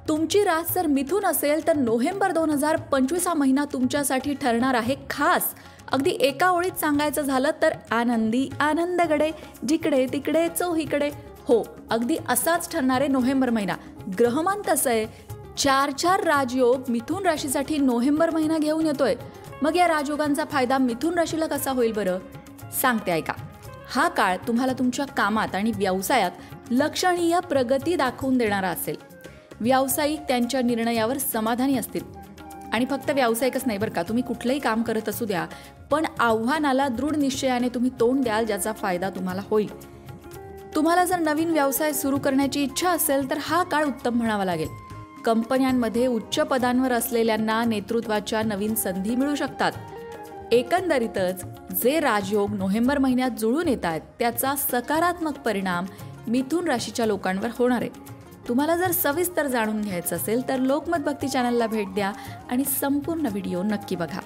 तुमची रास जर मिथुन असेल तर नोव्हेंबर 2025 हा महिना तुमच्यासाठी ठरणार आहे खास. अगदी एका ओळीत सांगायचं झालं तर आनंदी आनंदगडे, जिकडे तिकडे चोहीकडे. हो, अगदी असाच ठरणार आहे नोव्हेंबर महिना. ग्रहमान तसं आहे, 4 राजयोग मिथुन राशीसाठी नोव्हेंबर महिना घेऊन येतोय. मग या राजयोगांचा फायदा मिथुन राशीला कसा होईल बरं? सांगते ऐका. हा काळ तुम्हाला तुमच्या कामात आणि व्यवसायात लक्षणीय प्रगती दाखवून देणारा असेल. व्यावसायिक त्यांच्या निर्णयावर समाधानी असतील. आणि फक्त व्यावसायिकच नाही बरं का, तुम्ही कुठलंही काम करत असू द्या, पण आव्हानाला दृढ निश्चयाने तुम्ही तोंड द्याल, ज्याचा फायदा तुम्हाला होईल. तुम्हाला जर नवीन व्यवसाय सुरू करण्याची इच्छा असेल तर हा काळ उत्तम म्हणावा लागेल. कंपन्यांमध्ये उच्च पदांवर असलेल्यांना नेतृत्वाच्या नवीन संधी मिळू शकतात. एकंदरीतच जे राजयोग नोव्हेंबर महिन्यात जुळून येत आहेत त्याचा सकारात्मक परिणाम मिथुन राशीच्या लोकांवर होणार आहे. तुम्हाला जर सविस्तर जाणून घ्यायचं असेल तर लोकमत भक्ती चॅनलला भेट द्या आणि संपूर्ण व्हिडिओ नक्की बघा.